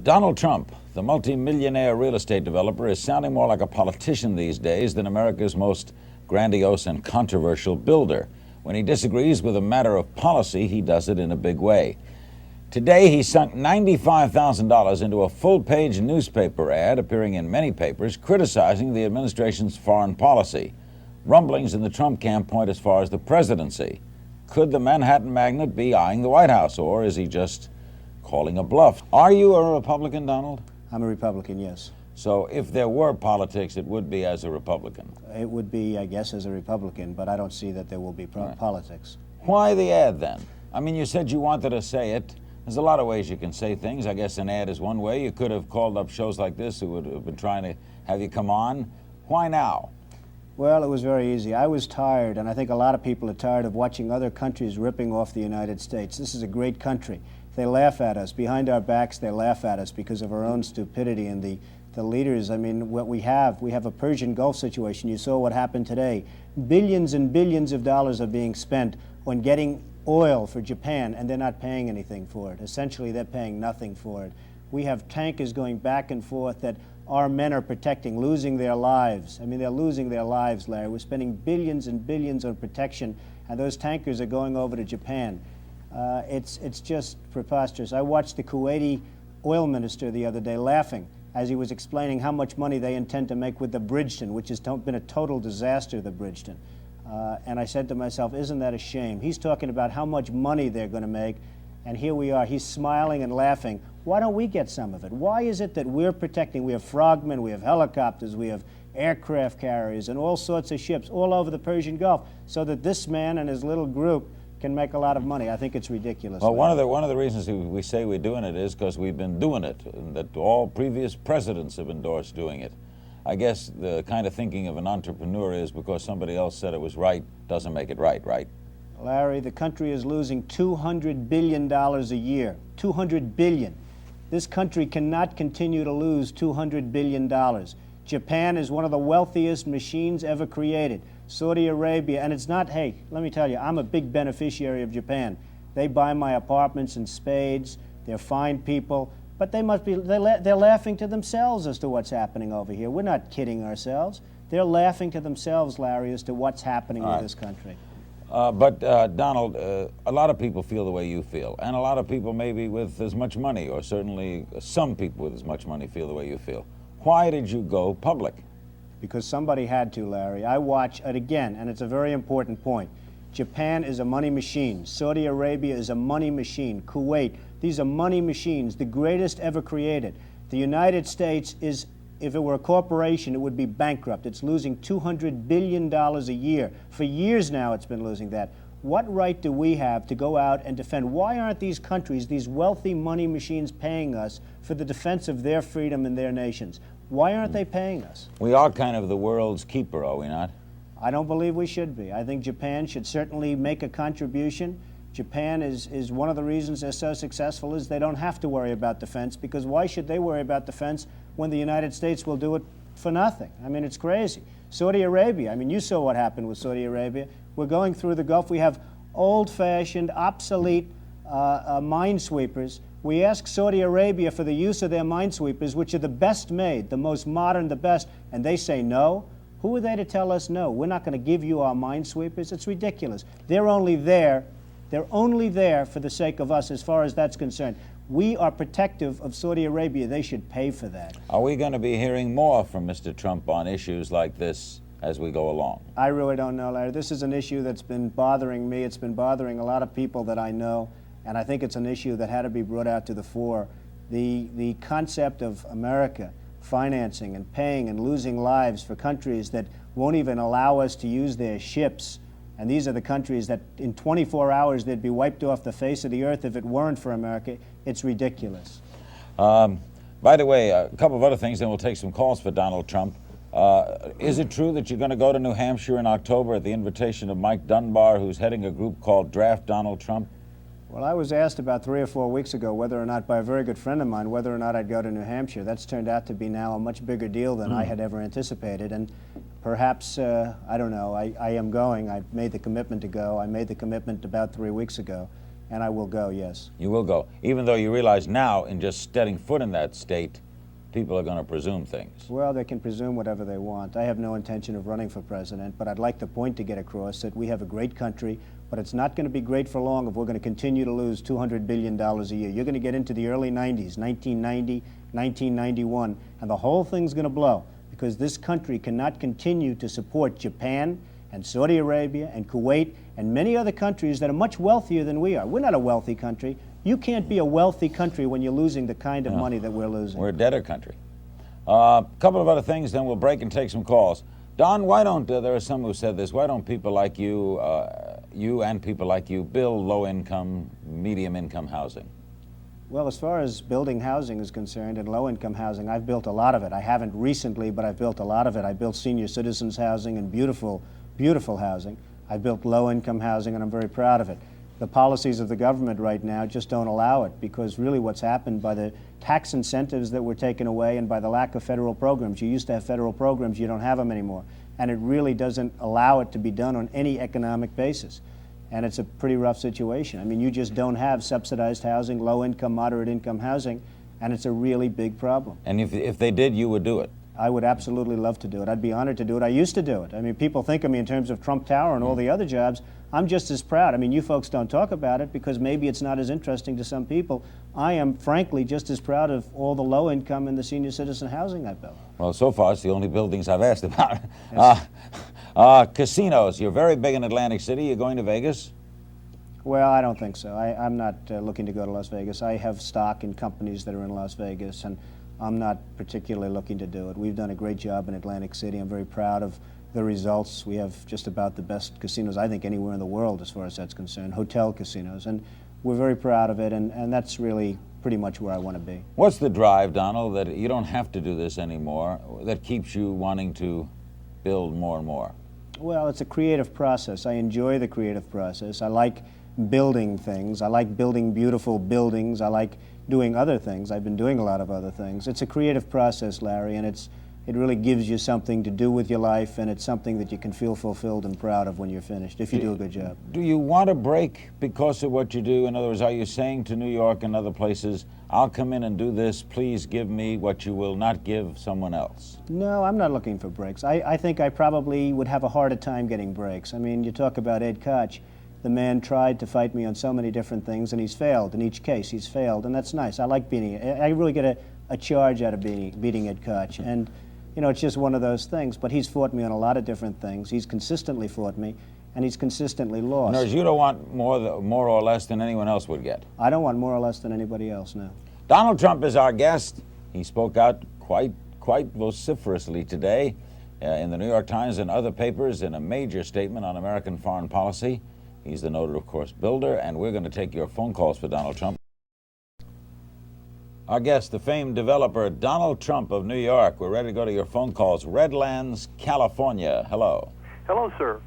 Donald Trump, the multi-millionaire real estate developer, is sounding more like a politician these days than America's most grandiose and controversial builder. When he disagrees with a matter of policy, he does it in a big way. Today, he sunk $95,000 into a full-page newspaper ad appearing in many papers criticizing the administration's foreign policy. Rumblings in the Trump camp point as far as the presidency. Could the Manhattan magnate be eyeing the White House, or is he just calling a bluff? Are you a Republican, Donald? I'm a Republican, yes. So if there were politics, it would be as a Republican. It would be, I guess, as a Republican, but I don't see that there will be Right. politics. Why the ad, then? I mean, you said you wanted to say it. There's a lot of ways you can say things. I guess an ad is one way. You could have called up shows like this who would have been trying to have you come on. Why now? Well, it was very easy. I was tired, and I think a lot of people are tired of watching other countries ripping off the United States. This is a great country. They laugh at us. Behind our backs, they laugh at us because of our own stupidity. And the leaders, I mean, what we have a Persian Gulf situation. You saw what happened today. Billions and billions of dollars are being spent on getting oil for Japan, and they're not paying anything for it. Essentially, they're paying nothing for it. We have tankers going back and forth that our men are protecting, losing their lives. I mean, they're losing their lives, Larry. We're spending billions and billions on protection, and those tankers are going over to Japan. It's just preposterous. I watched the Kuwaiti oil minister the other day laughing as he was explaining how much money they intend to make with the Bridgeton, which has been a total disaster, the Bridgeton. And I said to myself, isn't that a shame? He's talking about how much money they're going to make, and here we are. He's smiling and laughing. Why don't we get some of it? Why is it that we're protecting? We have frogmen, we have helicopters, we have aircraft carriers, and all sorts of ships all over the Persian Gulf, so that this man and his little group can make a lot of money. I think it's ridiculous. Well, one of the reasons we say we're doing it is because we've been doing it, and that all previous presidents have endorsed doing it. I guess the kind of thinking of an entrepreneur is because somebody else said it was right doesn't make it right, right? Larry, the country is losing $200 billion a year. $200 billion. This country cannot continue to lose $200 billion. Japan is one of the wealthiest machines ever created. Saudi Arabia, and it's not, hey, let me tell you, I'm a big beneficiary of Japan. They buy my apartments in spades. They're fine people. But they're laughing to themselves as to what's happening over here. We're not kidding ourselves. They're laughing to themselves, Larry, as to what's happening with this country. But Donald, a lot of people feel the way you feel, and a lot of people maybe with as much money, or certainly some people with as much money feel the way you feel. Why did you go public? Because somebody had to, Larry. I watch it again, and it's a very important point. Japan is a money machine. Saudi Arabia is a money machine. Kuwait, these are money machines, the greatest ever created. The United States is, if it were a corporation, it would be bankrupt. It's losing $200 billion a year. For years now, it's been losing that. What right do we have to go out and defend? Why aren't these countries, these wealthy money machines, paying us for the defense of their freedom and their nations? Why aren't they paying us? We are kind of the world's keeper, are we not? I don't believe we should be. I think Japan should certainly make a contribution. Japan is one of the reasons they're so successful is they don't have to worry about defense, because why should they worry about defense when the United States will do it for nothing? I mean, it's crazy. Saudi Arabia, I mean, you saw what happened with Saudi Arabia. We're going through the Gulf. We have old-fashioned, obsolete minesweepers. We ask Saudi Arabia for the use of their minesweepers, which are the best made, the most modern, the best, and they say no. Who are they to tell us no? We're not going to give you our minesweepers. It's ridiculous. They're only there for the sake of us as far as that's concerned. We are protective of Saudi Arabia. They should pay for that. Are we going to be hearing more from Mr. Trump on issues like this as we go along? I really don't know, Larry. This is an issue that's been bothering me. It's been bothering a lot of people that I know, and I think it's an issue that had to be brought out to the fore. The concept of America financing and paying and losing lives for countries that won't even allow us to use their ships. And these are the countries that in 24 hours they'd be wiped off the face of the earth if it weren't for America. It's ridiculous. By the way, a couple of other things, then we'll take some calls for Donald Trump. Is it true that you're going to go to New Hampshire in October at the invitation of Mike Dunbar, who's heading a group called Draft Donald Trump? Well, I was asked about 3 or 4 weeks ago whether or not, by a very good friend of mine, whether or not I'd go to New Hampshire. That's turned out to be now a much bigger deal than I had ever anticipated. And perhaps, I don't know, I am going. I've made the commitment to go. I made the commitment about 3 weeks ago. And I will go, yes. You will go, even though you realize now, in just stepping foot in that state, people are going to presume things. Well, they can presume whatever they want. I have no intention of running for president, but I'd like the point to get across that we have a great country, but it's not going to be great for long if we're going to continue to lose $200 billion a year. You're going to get into the early 90s, 1990, 1991, and the whole thing's going to blow because this country cannot continue to support Japan and Saudi Arabia and Kuwait and many other countries that are much wealthier than we are. We're not a wealthy country. You can't be a wealthy country when you're losing the kind of money that we're losing. We're a debtor country. A couple of other things, then we'll break and take some calls. Don, why don't, there are some who said this, why don't people like you, you and people like you, build low-income, medium-income housing? Well, as far as building housing is concerned and low-income housing, I've built a lot of it. I haven't recently, but I've built a lot of it. I built senior citizens housing and beautiful, beautiful housing. I built low-income housing, and I'm very proud of it. The policies of the government right now just don't allow it because really what's happened by the tax incentives that were taken away and by the lack of federal programs. You used to have federal programs, you don't have them anymore. And it really doesn't allow it to be done on any economic basis. And it's a pretty rough situation. I mean, you just don't have subsidized housing, low-income, moderate-income housing, and it's a really big problem. And if they did, you would do it? I would absolutely love to do it. I'd be honored to do it. I used to do it. I mean, people think of me in terms of Trump Tower and all the other jobs. I'm just as proud. I mean, you folks don't talk about it because maybe it's not as interesting to some people. I am, frankly, just as proud of all the low income and the senior citizen housing I built. Well, so far, it's the only buildings I've asked about. Yes. Casinos. You're very big in Atlantic City. You're going to Vegas? Well, I don't think so. I'm not looking to go to Las Vegas. I have stock in companies that are in Las Vegas, and I'm not particularly looking to do it. We've done a great job in Atlantic City. I'm very proud of the results. We have just about the best casinos, I think, anywhere in the world as far as that's concerned, hotel casinos, and we're very proud of it, and that's really pretty much where I want to be. What's the drive, Donald, that you don't have to do this anymore, that keeps you wanting to build more and more? Well, it's a creative process. I enjoy the creative process. I like building things. I like building beautiful buildings. I like doing other things. I've been doing a lot of other things. It's a creative process, Larry, and it really gives you something to do with your life, and it's something that you can feel fulfilled and proud of when you're finished, if you do a good job. Do you want to break because of what you do? In other words, are you saying to New York and other places, I'll come in and do this, please give me what you will not give someone else? No, I'm not looking for breaks. I think I probably would have a harder time getting breaks. I mean, you talk about Ed Koch. The man tried to fight me on so many different things, and he's failed. In each case, he's failed, and that's nice. I like beating it. I really get a charge out of beating Ed Koch. And, you know, it's just one of those things. But he's fought me on a lot of different things. He's consistently fought me, and he's consistently lost. In other words, you don't want more or less than anyone else would get? I don't want more or less than anybody else, no. Donald Trump is our guest. He spoke out quite vociferously today in the New York Times and other papers in a major statement on American foreign policy. He's the noted, of course, builder, and we're going to take your phone calls for Donald Trump. Our guest, the famed developer Donald Trump of New York. We're ready to go to your phone calls. Redlands, California. Hello. Hello, sir.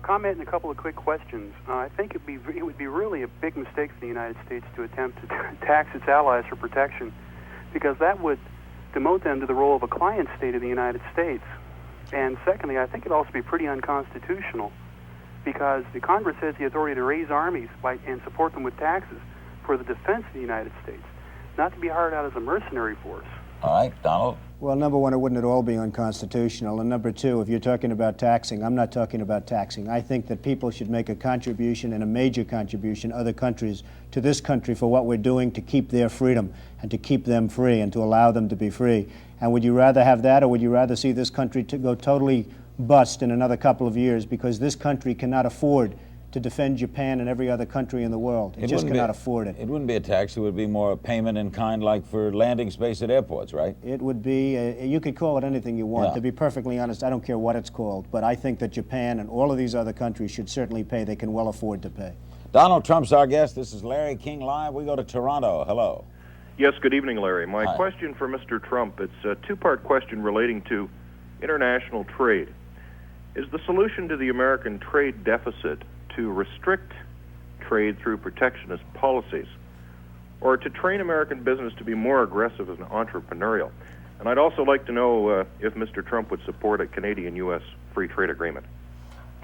Comment and a couple of quick questions. I think it would be really a big mistake for the United States to attempt to tax its allies for protection, because that would demote them to the role of a client state of the United States. And secondly, I think it'd also be pretty unconstitutional, because the Congress has the authority to raise armies and support them with taxes for the defense of the United States, not to be hired out as a mercenary force. All right, Donald. Well, number one, it wouldn't at all be unconstitutional. And number two, if you're talking about taxing, I'm not talking about taxing. I think that people should make a contribution, and a major contribution, other countries, to this country for what we're doing to keep their freedom and to keep them free and to allow them to be free. And would you rather have that, or would you rather see this country to go totally bust in another couple of years because this country cannot afford to defend Japan and every other country in the world? It just cannot afford it. It wouldn't be a tax. It would be more a payment in kind, like for landing space at airports, right? It would be, you could call it anything you want. Yeah. To be perfectly honest, I don't care what it's called, but I think that Japan and all of these other countries should certainly pay. They can well afford to pay. Donald Trump's our guest. This is Larry King Live. We go to Toronto. Hello. Yes, good evening, Larry. My Hi. question for Mr. Trump, it's a two-part question relating to international trade. Is the solution to the American trade deficit to restrict trade through protectionist policies, or to train American business to be more aggressive and entrepreneurial? And I'd also like to know if Mr. Trump would support a Canadian-U.S. free trade agreement.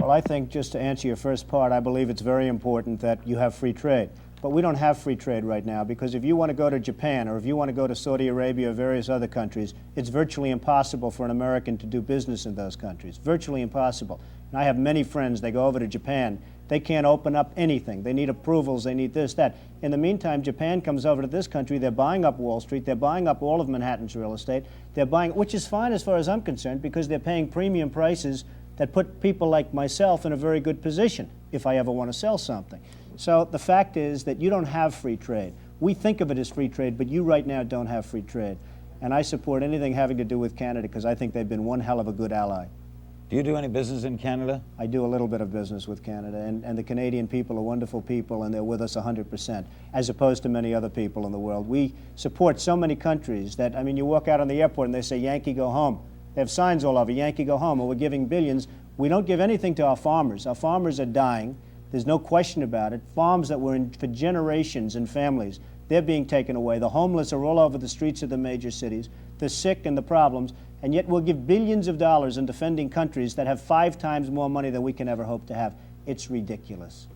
Well, I think, just to answer your first part, I believe it's very important that you have free trade. But we don't have free trade right now, because if you want to go to Japan or if you want to go to Saudi Arabia or various other countries, it's virtually impossible for an American to do business in those countries. Virtually impossible. And I have many friends, they go over to Japan. They can't open up anything. They need approvals, they need this, that. In the meantime, Japan comes over to this country, they're buying up Wall Street, they're buying up all of Manhattan's real estate, they're buying, which is fine as far as I'm concerned, because they're paying premium prices that put people like myself in a very good position if I ever want to sell something. So the fact is that you don't have free trade. We think of it as free trade, but you right now don't have free trade. And I support anything having to do with Canada because I think they've been one hell of a good ally. Do you do any business in Canada? I do a little bit of business with Canada, and the Canadian people are wonderful people, and they're with us 100%, as opposed to many other people in the world. We support so many countries that, I mean, you walk out on the airport and they say, Yankee, go home. They have signs all over, Yankee, go home, and we're giving billions. We don't give anything to our farmers. Our farmers are dying. There's no question about it. Farms that were in for generations and families, they're being taken away. The homeless are all over the streets of the major cities, the sick and the problems, and yet we'll give billions of dollars in defending countries that have 5 times more money than we can ever hope to have. It's ridiculous.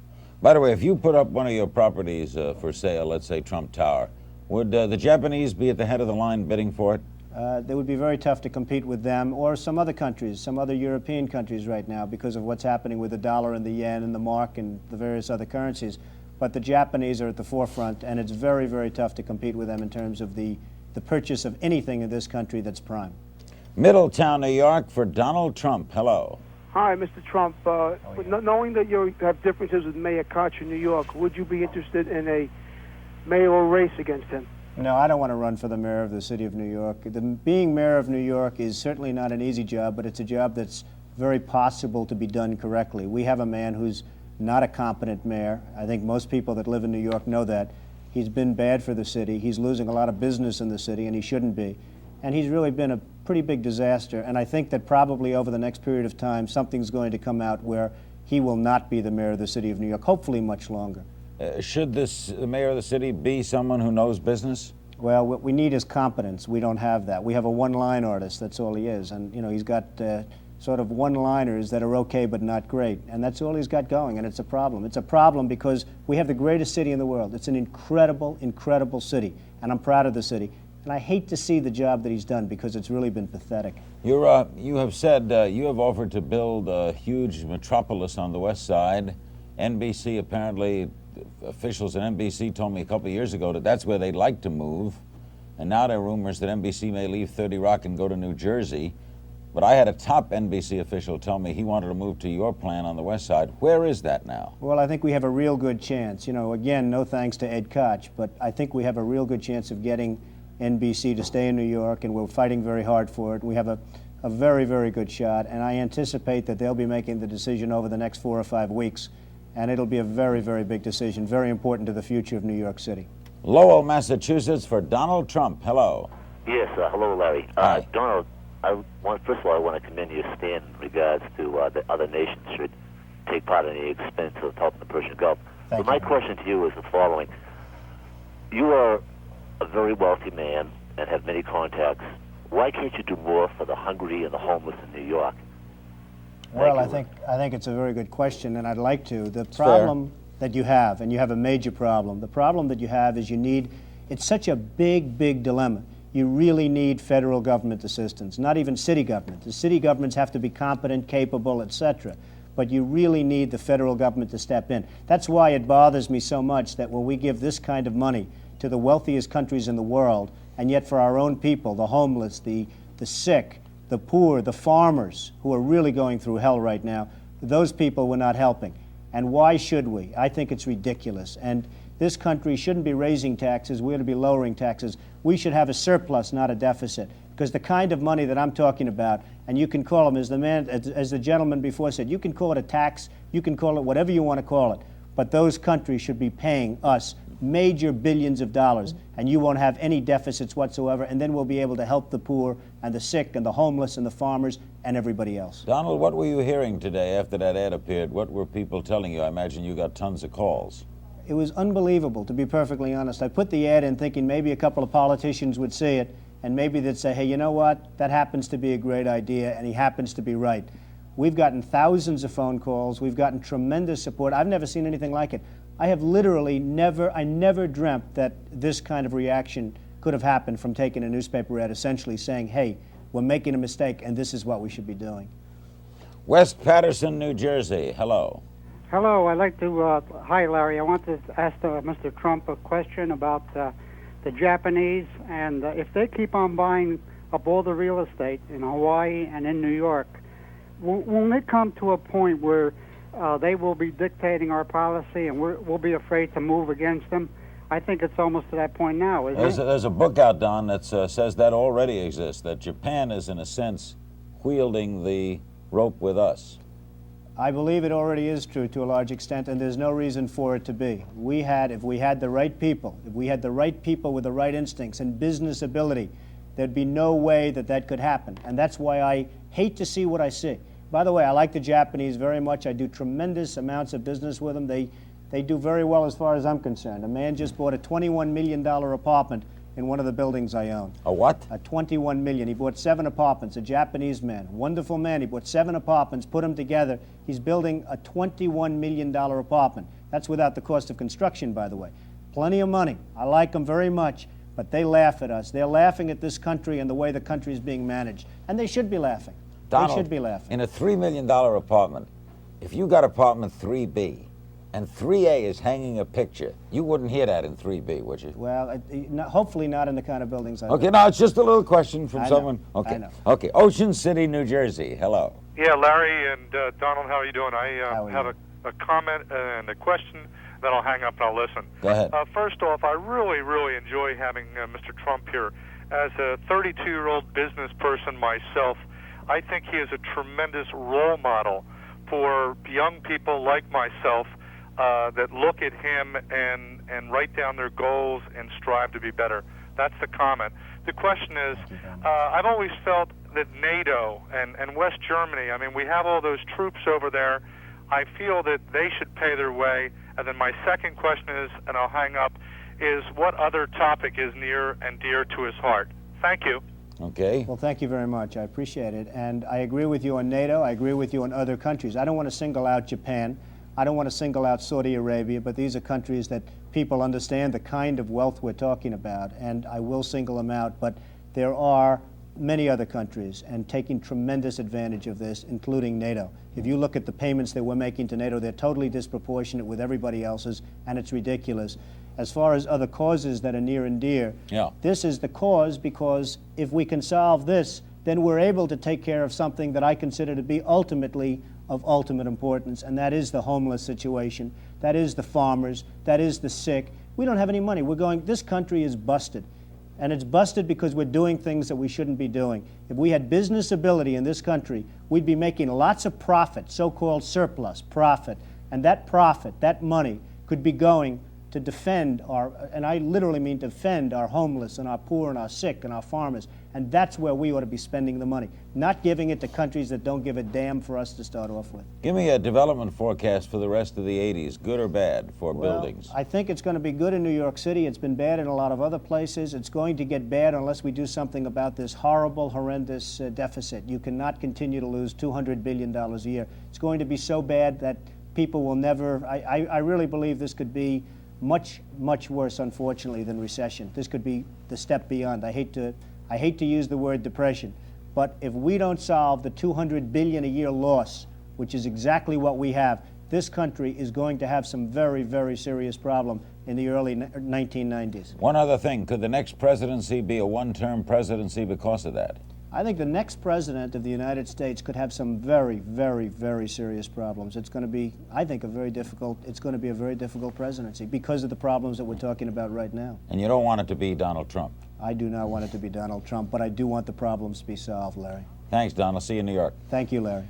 By the way, if you put up one of your properties for sale, let's say Trump Tower, would the Japanese be at the head of the line bidding for it? It would be very tough to compete with them or some other countries, some other European countries right now because of what's happening with the dollar and the yen and the mark and the various other currencies. But the Japanese are at the forefront, and it's very, very tough to compete with them in terms of the purchase of anything in this country that's prime. Middletown, New York, for Donald Trump. Hello. Hi, Mr. Trump. Knowing that you have differences with Mayor Koch in New York, would you be interested in a mayoral race against him? No, I don't want to run for the mayor of the city of New York. Being mayor of New York is certainly not an easy job, but it's a job that's very possible to be done correctly. We have a man who's not a competent mayor. I think most people that live in New York know that. He's been bad for the city. He's losing a lot of business in the city, and he shouldn't be. And he's really been a pretty big disaster, and I think that probably over the next period of time, something's going to come out where he will not be the mayor of the city of New York, hopefully much longer. Should the mayor of the city be someone who knows business? Well, what we need is competence. We don't have that. We have a one-line artist. That's all he is. And, you know, he's got sort of one-liners that are okay but not great. And that's all he's got going, and it's a problem. It's a problem because we have the greatest city in the world. It's an incredible, incredible city, and I'm proud of the city. And I hate to see the job that he's done because it's really been pathetic. You have said you have offered to build a huge metropolis on the west side. NBC apparently, officials at NBC told me a couple of years ago that that's where they'd like to move. And now there are rumors that NBC may leave 30 Rock and go to New Jersey. But I had a top NBC official tell me he wanted to move to your plan on the west side. Where is that now? Well, I think we have a real good chance. You know, again, no thanks to Ed Koch, but I think we have a real good chance of getting NBC to stay in New York, and we're fighting very hard for it. We have a very, very good shot, and I anticipate that they'll be making the decision over the next 4 or 5 weeks, and it'll be a very, very big decision, very important to the future of New York City. Lowell, Massachusetts, for Donald Trump. Hello. Yes, hello, Larry. Hi. Donald, first of all, I want to commend your stand in regards to the other nations should take part in the expense of helping the Persian Gulf. Thank My you. question to you is the following. You are a very wealthy man and have many contacts. Why can't you do more for the hungry and the homeless in New York? Well, I Thank think it's a very good question, and I'd like to. The problem that you have, and you have a major problem, the problem that you have is it's such a big, big dilemma. You really need federal government assistance, not even city government. The city governments have to be competent, capable, etc. But you really need the federal government to step in. That's why it bothers me so much that when we give this kind of money to the wealthiest countries in the world, and yet for our own people, the homeless, the sick, the poor, the farmers who are really going through hell right now, those people we're not helping. And why should we? I think it's ridiculous. And this country shouldn't be raising taxes. We ought to be lowering taxes. We should have a surplus, not a deficit. Because the kind of money that I'm talking about, and you can call them, as the gentleman before said, you can call it a tax, you can call it whatever you want to call it. But those countries should be paying us major billions of dollars, and you won't have any deficits whatsoever, and then we'll be able to help the poor and the sick and the homeless and the farmers and everybody else. Donald, what were you hearing today after that ad appeared? What were people telling you? I imagine you got tons of calls. It was unbelievable, to be perfectly honest. I put the ad in thinking maybe a couple of politicians would see it, and maybe they'd say, hey, you know what? That happens to be a great idea, and he happens to be right. We've gotten thousands of phone calls. We've gotten tremendous support. I've never seen anything like it. I have literally never dreamt that this kind of reaction could have happened from taking a newspaper ad essentially saying, hey, we're making a mistake and this is what we should be doing. West Patterson, New Jersey. Hello. Hello, I'd like to, hi Larry, I want to ask Mr. Trump a question about the Japanese, and if they keep on buying up all the real estate in Hawaii and in New York, won't it come to a point where they will be dictating our policy and we'll be afraid to move against them? I think it's almost to that point now, isn't it? There's a book out, Don, that says that already exists, that Japan is, in a sense, wielding the rope with us. I believe it already is true to a large extent, and there's no reason for it to be. If we had the right people, if we had the right people with the right instincts and business ability, there'd be no way that that could happen. And that's why I hate to see what I see. By the way, I like the Japanese very much. I do tremendous amounts of business with them. They do very well as far as I'm concerned. A man just bought a $21 million apartment in one of the buildings I own. A what? A $21 million. He bought 7 apartments, a Japanese man, wonderful man. He bought 7 apartments, put them together. He's building a $21 million apartment. That's without the cost of construction, by the way. Plenty of money. I like them very much, but they laugh at us. They're laughing at this country and the way the country is being managed. And they should be laughing. Donald, they should be laughing. In a $3 million apartment, if you got apartment 3B, and 3A is hanging a picture, you wouldn't hear that in 3B, would you? Well, hopefully not in the kind of buildings I live Okay, in. now it's just a little question from I know, someone. Okay, I know. okay. Ocean City, New Jersey. Hello. Yeah, Larry and Donald, how are you doing? I How are have you? a comment and a question, then I'll hang up and I'll listen. Go ahead. First off, I really enjoy having Mr. Trump here. As a 32-year-old business person myself, I think he is a tremendous role model for young people like myself that look at him and write down their goals and strive to be better. That's the comment. The question is, I've always felt that NATO and West Germany, I mean, we have all those troops over there. I feel that they should pay their way. And then my second question is, and I'll hang up, is what other topic is near and dear to his heart? Thank you. Okay. Well, thank you very much. I appreciate it. And I agree with you on NATO. I agree with you on other countries. I don't want to single out Japan. I don't want to single out Saudi Arabia, but these are countries that people understand the kind of wealth we're talking about, and I will single them out. But there are many other countries and taking tremendous advantage of this, including NATO. If you look at the payments that we're making to NATO, they're totally disproportionate with everybody else's, and it's ridiculous. As far as other causes that are near and dear, this is the cause, because if we can solve this, then we're able to take care of something that I consider to be ultimately of ultimate importance, and that is the homeless situation, that is the farmers, that is the sick. We don't have any money. This country is busted. And it's busted because we're doing things that we shouldn't be doing. If we had business ability in this country, we'd be making lots of profit, so-called surplus profit. And that profit, that money, could be going to defend and I literally mean defend our homeless and our poor and our sick and our farmers. And that's where we ought to be spending the money, not giving it to countries that don't give a damn for us to start off with. Give me a development forecast for the rest of the 80s, good or bad, for buildings. I think it's going to be good in New York City. It's been bad in a lot of other places. It's going to get bad unless we do something about this horrible, horrendous deficit. You cannot continue to lose $200 billion a year. It's going to be so bad that people will never, I really believe this could be much, much worse, unfortunately, than recession. This could be the step beyond. I hate to use the word depression, but if we don't solve the $200 billion a year loss, which is exactly what we have, this country is going to have some very, very serious problem in the early 1990s. One other thing, could the next presidency be a one-term presidency because of that? I think the next president of the United States could have some very, very, very serious problems. It's going to be, I think, it's going to be a very difficult presidency because of the problems that we're talking about right now. And you don't want it to be Donald Trump? I do not want it to be Donald Trump, but I do want the problems to be solved, Larry. Thanks, Don. I'll see you in New York. Thank you, Larry.